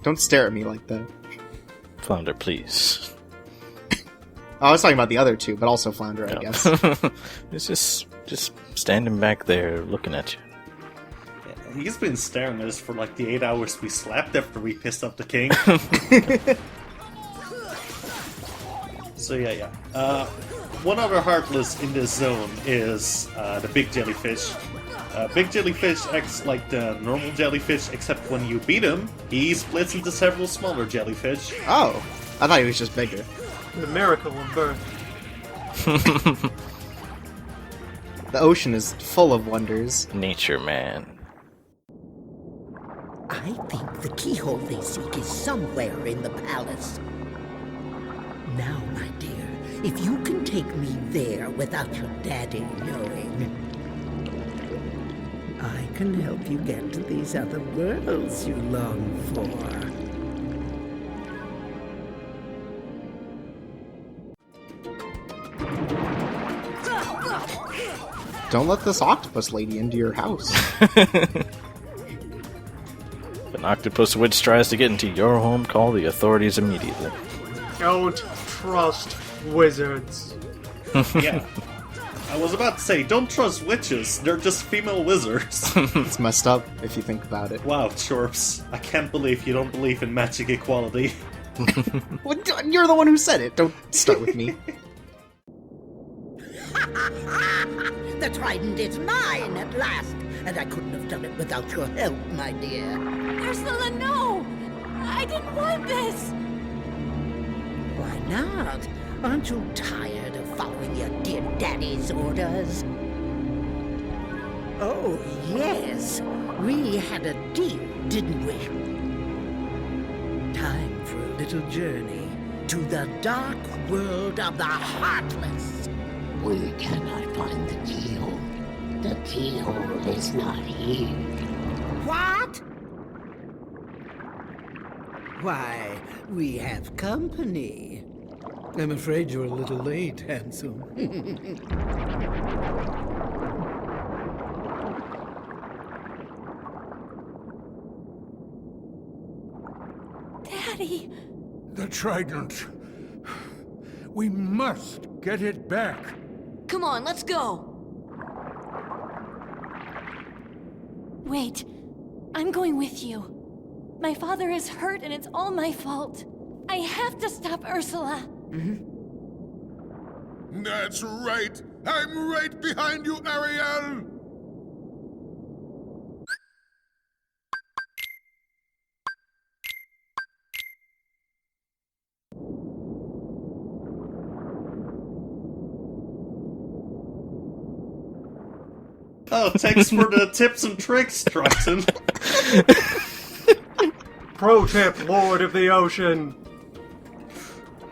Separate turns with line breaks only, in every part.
Don't stare at me like that.
Flounder, please.
I was talking about the other two, but also Flounder, I guess.
It's just standing back there looking at you.
He's been staring at us for like the 8 hours we slept after we pissed off the king. So yeah. One other Heartless in this zone is the big jellyfish. Big jellyfish acts like the normal jellyfish, except when you beat him, he splits into several smaller jellyfish.
Oh, I thought he was just bigger.
The miracle of birth.
The ocean is full of wonders.
Nature, man.
I think the keyhole they seek is somewhere in the palace. Now, my dear, if you can take me there without your daddy knowing, I can help you get to these other worlds you long for.
Don't let this octopus lady into your house.
If an octopus witch tries to get into your home, call the authorities immediately.
Don't trust wizards.
Yeah. I was about to say, don't trust witches. They're just female wizards.
It's messed up if you think about it.
Wow, Chorps. I can't believe you don't believe in magic equality.
You're the one who said it. Don't start with me.
The trident is mine at last, and I couldn't have done it without your help, my dear.
Ursula, no! I didn't want this!
Why not? Aren't you tired of following your dear daddy's orders? Oh, yes. We had a deal, didn't we? Time for a little journey to the dark world of the Heartless.
We cannot find the keyhole. The keyhole is not here.
What? Why, we have company. I'm afraid you're a little late, handsome.
Daddy!
The trident. We must get it back.
Come on, let's go! Wait. I'm going with you. My father is hurt and it's all my fault. I have to stop Ursula.
That's right. I'm right behind you, Ariel.
Oh, thanks for the tips and tricks, Triton.
Pro tip, Lord of the Ocean.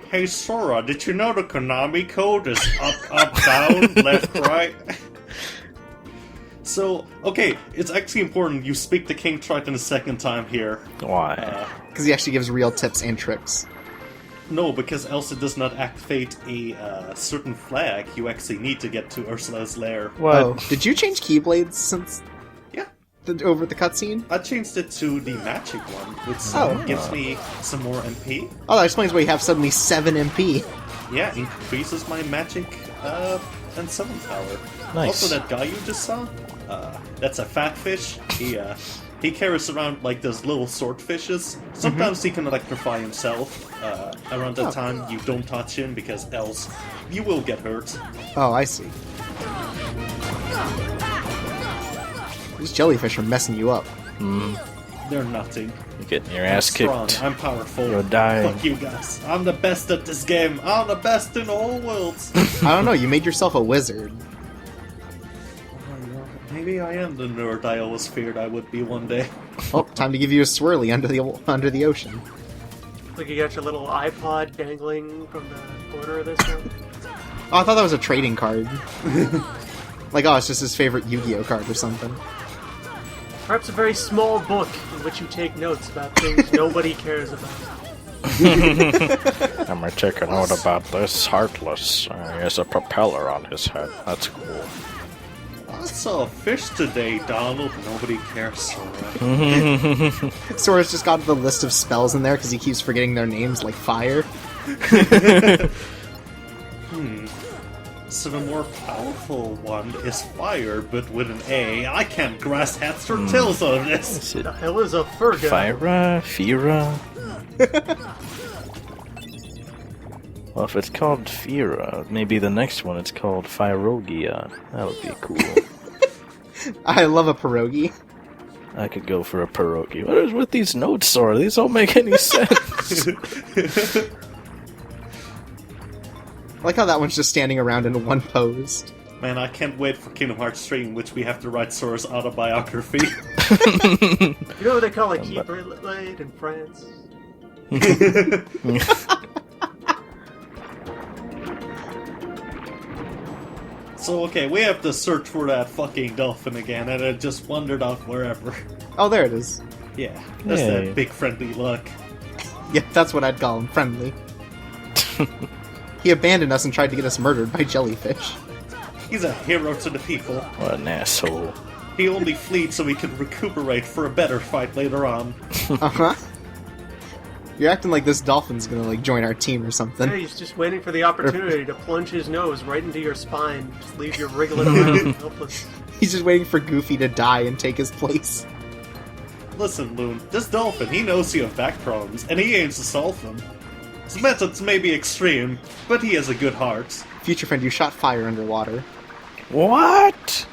Hey Sora, did you know the Konami code is up, down, left, right? So, okay, it's actually important you speak to King Triton a second time here.
Why?
Because he actually gives real tips and tricks.
No, because else it does not activate a certain flag you actually need to get to Ursula's lair.
What?
Oh, did you change Keyblades since
Yeah,
over the cutscene?
I changed it to the magic one, which gives me some more MP.
Oh, that explains why you have suddenly 7 MP.
Yeah, increases my magic and summon power.
Nice.
Also, that guy you just saw, that's a fat fish. He carries around like those little swordfishes. Sometimes he can electrify himself. Around that time, you don't touch him because else you will get hurt.
Oh, I see. These jellyfish are messing you up.
They're nothing.
You're getting your
I'm
ass
strong.
kicked.
I'm powerful.
You're dying.
Fuck you guys. I'm the best at this game. I'm the best in the whole world.
I don't know, you made yourself a wizard.
Maybe I am the nerd I always feared I would be one day.
Oh, time to give you a swirly under the ocean.
Like you got your little iPod dangling from the corner of this one.
Oh, I thought that was a trading card. Like, oh, it's just his favorite Yu-Gi-Oh card or something.
Perhaps a very small book in which you take notes about things nobody cares about.
I'm gonna take a note about this Heartless. He has a propeller on his head. That's cool.
I saw a fish today, Donald. Nobody cares, Sora.
Sora's just got the list of spells in there because he keeps forgetting their names, like fire.
So the more powerful one is fire, but with an A. I can't grasp heads or tails out of this.
Is it
The hell is a Ferga?
Fyra? Fira? Well, if it's called Fira, maybe the next one it's called Fyrogia. That would be cool.
I love a pierogi.
I could go for a pierogi. What is with these notes, Sora? These don't make any sense.
I like how that one's just standing around in one pose.
Man, I can't wait for Kingdom Hearts 3, in which we have to write Sora's autobiography.
You know what they call a keyblade in France?
So, okay, we have to search for that fucking dolphin again, and it just wandered off wherever.
Oh, there it is.
Yeah, that's
Yay.
that big friendly look.
Yeah, that's what I'd call him, friendly. He abandoned us and tried to get us murdered by jellyfish.
He's a hero to the people.
What an asshole.
He only fled so he could recuperate for a better fight later on.
Uh-huh. You're acting like this dolphin's gonna, like, join our team or something.
Yeah, he's just waiting for the opportunity to plunge his nose right into your spine. Just leave you wriggling around helpless.
He's just waiting for Goofy to die and take his place.
Listen, Loon, this dolphin, he knows you have back problems, and he aims to solve them. His methods may be extreme, but he has a good heart.
Future friend, you shot fire underwater.
What?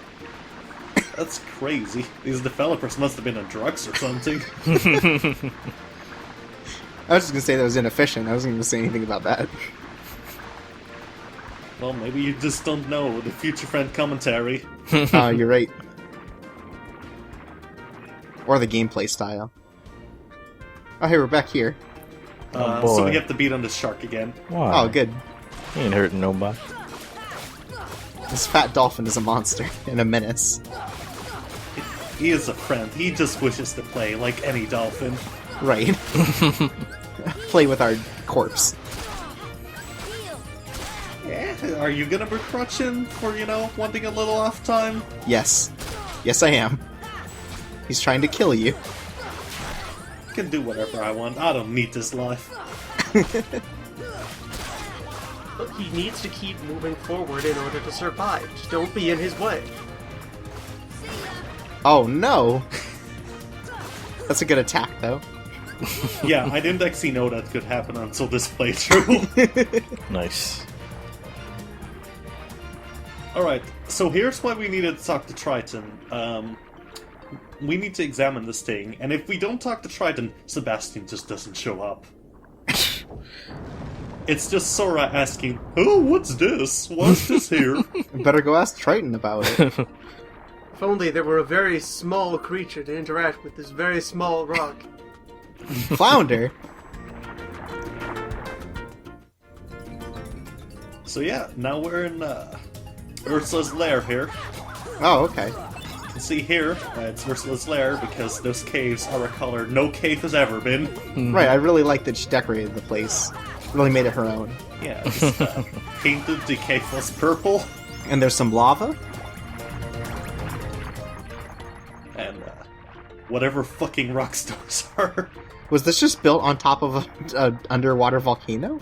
That's crazy. These developers must have been on drugs or something.
I was just gonna say that was inefficient. I wasn't gonna say anything about that.
Well, maybe you just don't know the Future Friend commentary.
You're right. Or the gameplay style. Oh, hey, we're back here.
Oh,
So we
boy.
have to beat on the shark again.
Why?
Oh, good.
He ain't hurting nobody.
This fat dolphin is a monster and a menace.
He is a friend. He just wishes to play like any dolphin.
Right. Play with our corpse.
Yeah, are you gonna begrudge him for, wanting a little off time?
Yes. Yes, I am. He's trying to kill you.
I can do whatever I want. I don't need this life.
Look, he needs to keep moving forward in order to survive. Just don't be in his way.
Oh, no! That's a good attack, though.
Yeah, I didn't actually know that could happen until this playthrough.
Nice.
Alright, so here's why we needed to talk to Triton. We need to examine this thing, and if we don't talk to Triton, Sebastian just doesn't show up. It's just Sora asking, "Oh, what's this? What's this here?"
Better go ask Triton about it.
If only there were a very small creature to interact with this very small rock.
Flounder?
So yeah, now we're in Ursula's lair here.
Oh, okay.
You can see here, it's Ursula's lair because those caves are a color no cave has ever been.
Right, I really like that she decorated the place. Really made it her own.
Yeah, just painted the caveless purple.
And there's some lava?
And whatever fucking rock stones are.
Was this just built on top of a underwater volcano?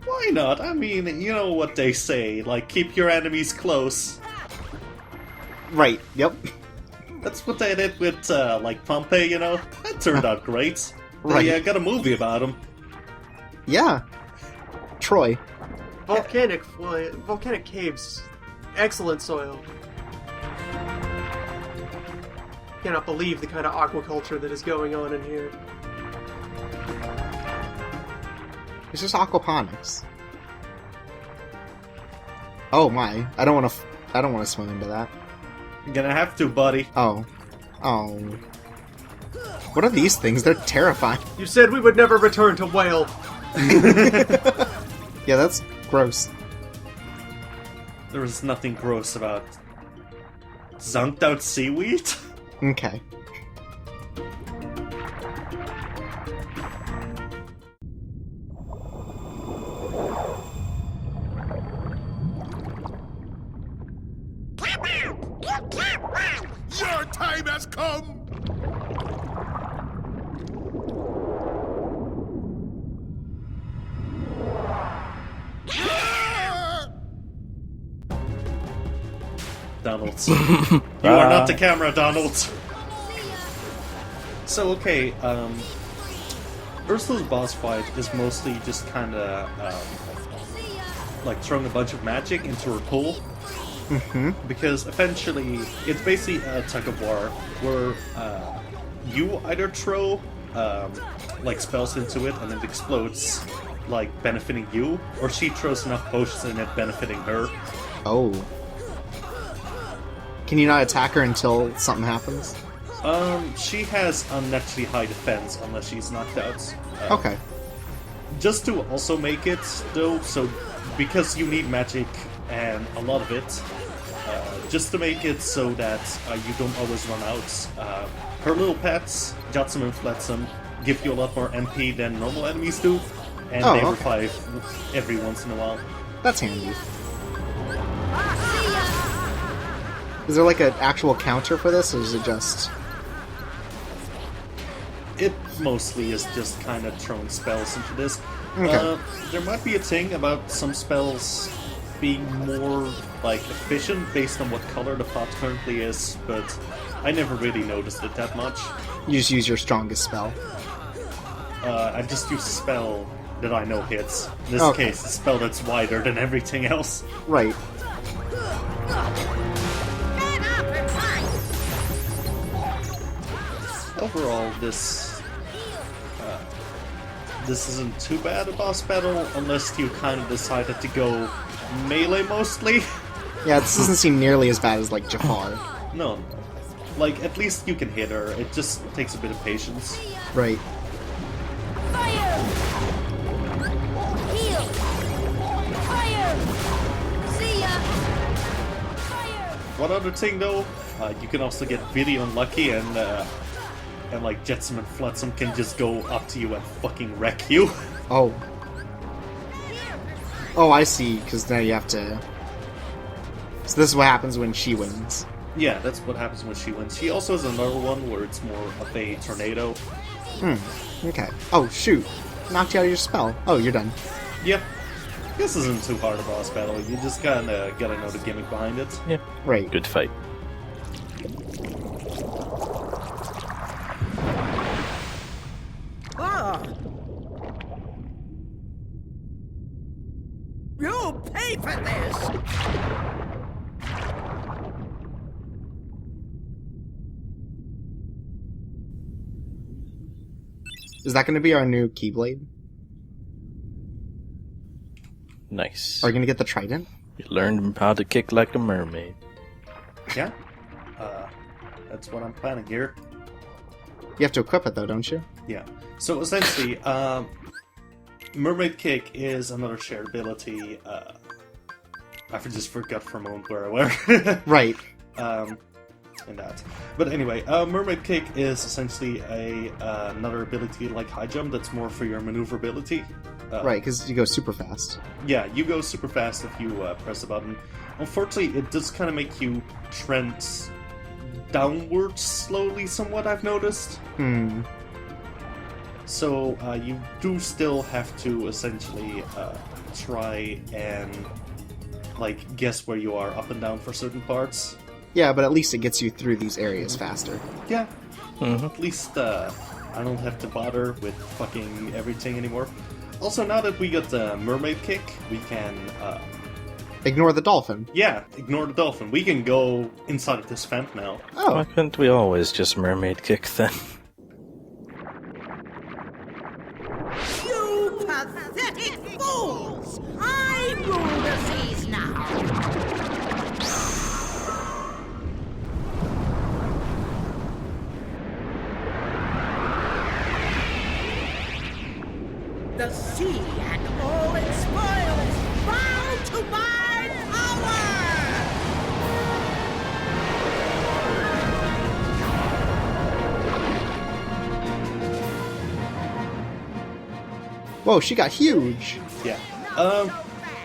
Why not? I mean, you know what they say, like, keep your enemies close.
Right, yep.
That's what they did with, like, Pompeii, That turned out great.
Right.
They got a movie about him.
Yeah. Troy.
Volcanic caves. Excellent soil. Cannot believe the kind of aquaculture that is going on in here.
It's just aquaponics. Oh my! I don't want to swim into that.
You're gonna have to, buddy.
Oh. What are these things? They're terrifying.
You said we would never return to Whale.
Yeah, that's gross.
There was nothing gross about zonked out seaweed.
Okay.
time has come!
Donald. You are not the camera, Donald! So, okay, Ursula's boss fight is mostly just kinda, like throwing a bunch of magic into her pool. Because eventually, it's basically a tug of war where you either throw like spells into it and it explodes, like benefiting you, or she throws enough potions in it benefiting her.
Oh. Can you not attack her until something happens?
She has unnaturally high defense unless she's knocked out.
Okay.
Just to also make it, though, so because you need magic and a lot of it, just to make it so that you don't always run out, her little pets, Jetsam and Flotsam, give you a lot more MP than normal enemies do, and
Oh,
they
okay.
revive every once in a while.
That's handy. Is there like an actual counter for this, or is it just...
It mostly is just kind of throwing spells into this.
Okay.
There might be a thing about some spells being more like efficient based on what color the pot currently is, but I never really noticed it that much.
You just use your strongest spell?
I just use a spell that I know hits. In this
Okay.
case, a spell that's wider than everything else.
Right.
Overall, this isn't too bad a boss battle, unless you kind of decided to go melee mostly.
Yeah, this doesn't seem nearly as bad as, like, Jafar.
No. Like, at least you can hit her. It just takes a bit of patience.
Right.
Fire! Heal! Fire! See ya! Fire!
One other thing, though, you can also get really unlucky and like Jetsam and Flotsam can just go up to you and fucking wreck you.
Oh. Oh, I see, because now you have to... So this is what happens when she wins.
Yeah, that's what happens when she wins. She also has another one where it's more of a tornado.
Okay. Oh, shoot. Knocked you out of your spell. Oh, you're done.
Yep. This isn't too hard a boss battle. You just gotta know the gimmick behind it.
Yeah,
Right.
good fight.
Ah! You'll pay for this!
Is that going to be our new Keyblade?
Nice.
Are we going to get the trident?
You learned how to kick like a mermaid.
Yeah. That's what I'm planning here.
You have to equip it, though, don't you?
Yeah. So essentially, Mermaid Kick is another shared ability. I just forgot for a moment where I were.
Right.
And that. But anyway, Mermaid Kick is essentially another ability like High Jump that's more for your maneuverability.
Right, because you go super fast.
Yeah, you go super fast if you press the button. Unfortunately, it does kind of make you trend downwards slowly somewhat, I've noticed. So you do still have to essentially try and like guess where you are up and down for certain parts.
Yeah, but at least it gets you through these areas faster.
Yeah. At least I don't have to bother with fucking everything anymore. Also, now that we got the Mermaid Kick, we can
Ignore the dolphin.
yeah, ignore the dolphin. We can go inside of this vent now.
Why
Oh,
couldn't we always just mermaid kick then?
You pathetic fools! I rule the seas now! The sea and all its spoils bow to my power!
whoa, she got huge.
Yeah.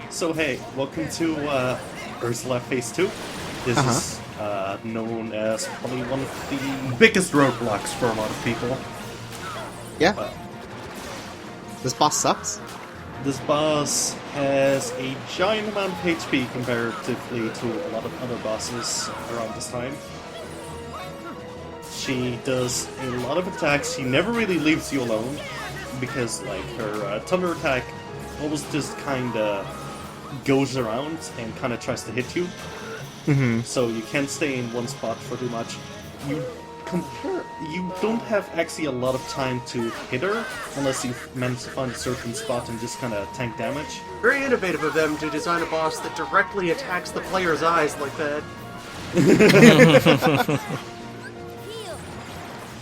So hey, welcome to Ursula Phase 2. This is known as probably one of the biggest roadblocks for a lot of people.
Yeah.
Well,
This boss sucks.
this boss has a giant amount of HP comparatively to a lot of other bosses around this time. She does a lot of attacks. She never really leaves you alone because, like, her thunder attack almost just kind of goes around and kind of tries to hit you.
Mm-hmm.
So you can't stay in one spot for too much. You don't have actually a lot of time to hit her unless you manage to find a certain spot and just kind of tank damage.
Very innovative of them to design a boss that directly attacks the player's eyes like that.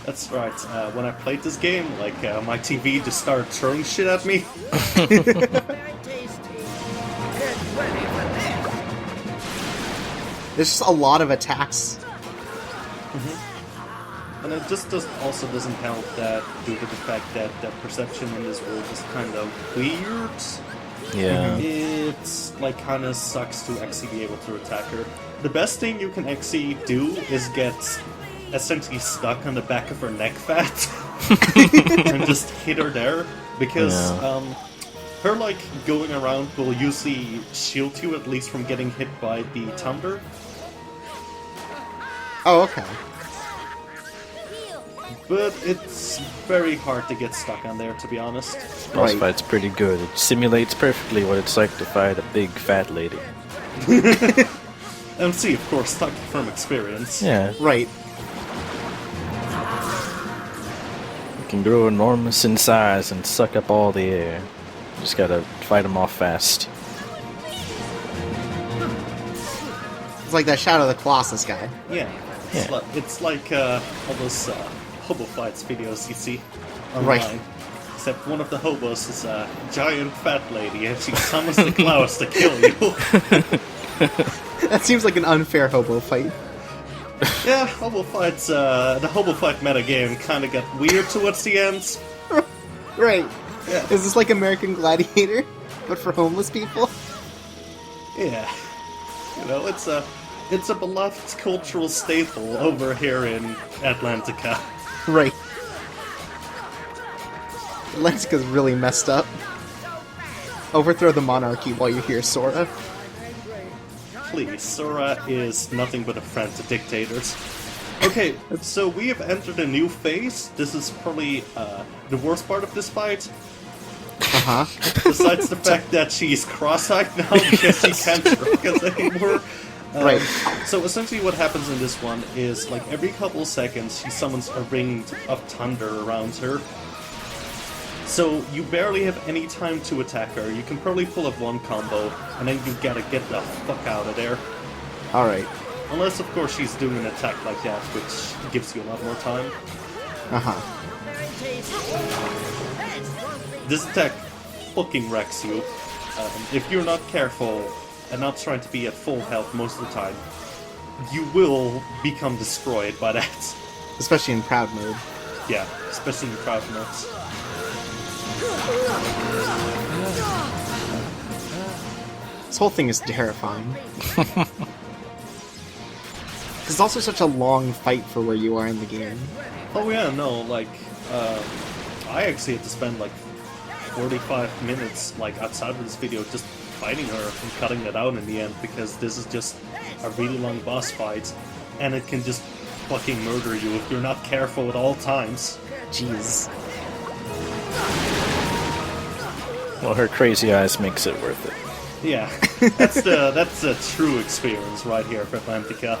That's right. When I played this game, like, my TV just started throwing shit at me.
There's just a lot of attacks.
And it just also doesn't help that due to the fact that perception in this world is kind of weird.
Yeah.
It's like kind of sucks to actually be able to attack her. The best thing you can actually do is get essentially stuck on the back of her neck fat and just hit her there, because her like going around will usually shield you at least from getting hit by the thunder.
Oh, okay.
But it's very hard to get stuck on there, to be honest.
Boss
Right.
fight's pretty good. It simulates perfectly what it's like to fight a big fat lady.
MC, of course, talking from experience.
Yeah,
Right.
it can grow enormous in size and suck up all the air. Just gotta fight them off fast.
It's like that Shadow of the Colossus guy.
Yeah.
Yeah.
It's like all those hobo fights videos you see online.
Right.
Except one of the hobos is a giant fat lady and she summons the clouds to kill you.
That seems like an unfair hobo fight.
Yeah, hobo fights, the hobo fight metagame kind of got weird towards the end.
Right.
Yeah.
Is this like American Gladiator, but for homeless people?
Yeah. You know, it's a beloved cultural staple over here in Atlantica.
Right. Atlantica's really messed up. Overthrow the monarchy while you're here, Sora.
Please, Sora is nothing but a friend to dictators. Okay, so we have entered a new phase. This is probably the worst part of this fight.
Uh-huh.
Besides the fact that she's cross-eyed now because she can't track us anymore.
Right.
So essentially what happens in this one is, like, every couple seconds she summons a ring of thunder around her. So you barely have any time to attack her. You can probably pull up one combo, and then you gotta get the fuck out of there.
Alright.
Unless, of course, she's doing an attack like that, which gives you a lot more time.
Uh-huh.
This attack fucking wrecks you. If you're not careful and not trying to be at full health most of the time, you will become destroyed by that.
Especially in Proud mode.
Yeah, especially in crowd modes.
This whole thing is terrifying. It's also such a long fight for where you are in the game.
Oh yeah, no, like, I actually had to spend like 45 minutes, like, outside of this video just fighting her and cutting it out in the end, because this is just a really long boss fight, and it can just fucking murder you if you're not careful at all times.
Jeez.
Well, her crazy eyes makes it worth it.
Yeah, that's a true experience right here for Atlantica.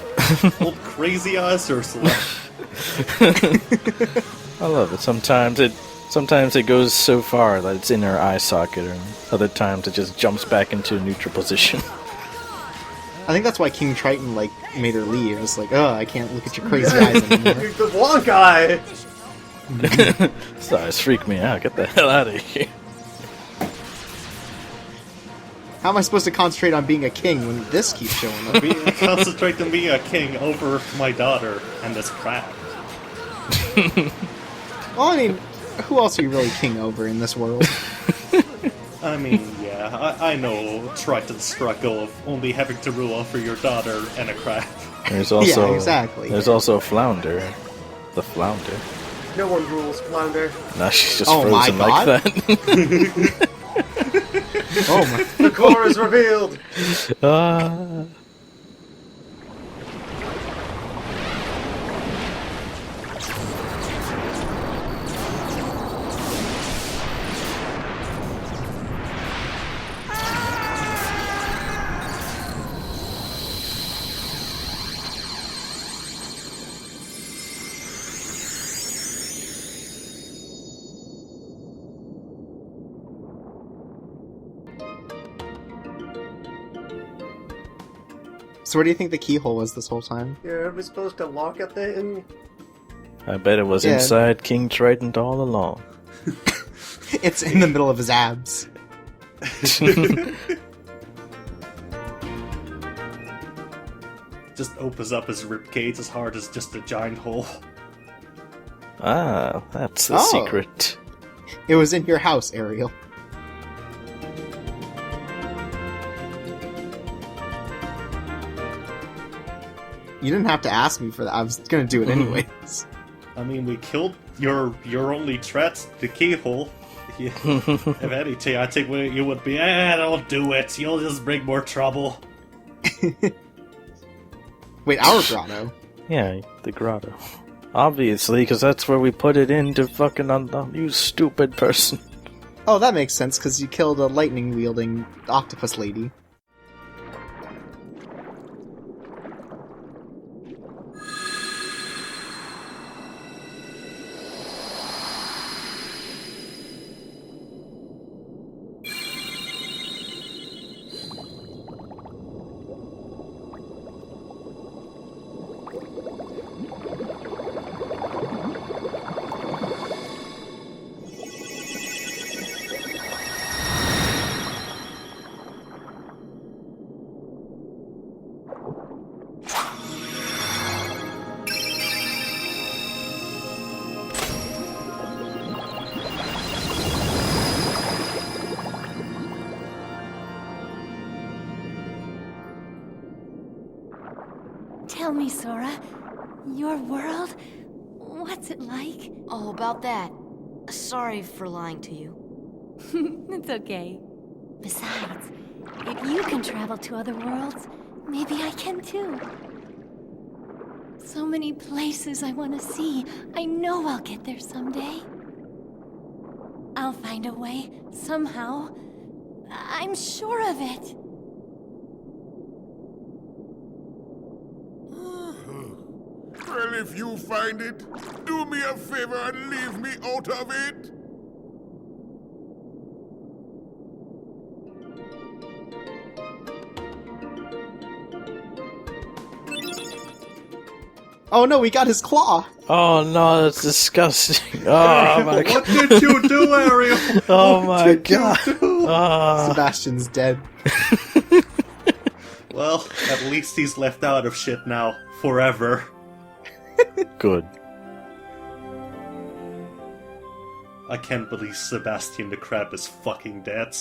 Old crazy eyes Ursula.
I love it. Sometimes it goes so far that it's in her eye socket, and other times it just jumps back into a neutral position.
I think that's why King Triton, like, made her leave. It's like, oh, I can't look at your crazy eyes anymore.
The Wonk Eye!
Those eyes freak me out. Get the hell out of here.
How am I supposed to concentrate on being a king when this keeps showing up?
Concentrate on being a king over my daughter and this crap.
Well, I mean, who else are you really king over in this world?
I mean, yeah. Yeah, I know Triton's struggle of only having to rule over your daughter and a crab.
There's also
Yeah, exactly.
There's also a flounder. The flounder.
No one rules Flounder.
Now she's just
Oh my
frozen like
God.
that.
Oh my.
The core is revealed!
Ah.
So where do you think the keyhole was this whole time?
Yeah, are we supposed to lock it then?
I bet it was
Yeah.
inside King Triton all along.
It's in the middle of his abs.
Just opens up his ribcage as hard as just a giant hole.
Ah, that's the
Oh.
secret.
It was in your house, Ariel. You didn't have to ask me for that. I was gonna do it anyways.
I mean, we killed your only threat, the keyhole. Yeah. If anything, I think you would be, don't do it. You'll just bring more trouble.
Wait, our grotto.
Yeah, the grotto. Obviously, because that's where we put it in to fucking unlock you stupid person.
Oh, that makes sense, because you killed a lightning-wielding octopus lady.
Tell me, Sora, your world? What's it like?
Oh, about that. Sorry for lying to you.
It's okay. Besides, if you can travel to other worlds, maybe I can too. So many places I want to see. I know I'll get there someday. I'll find a way, somehow. I'm sure of it.
Well, if you find it, do me a favor and leave me out of it.
Oh no, we got his claw!
Oh no, that's disgusting. Oh my god.
What did you do, Ariel?
Oh my god. Ah.
Sebastian's dead.
Well, at least he's left out of shit now. Forever.
Good.
I can't believe Sebastian the Crab is fucking dead.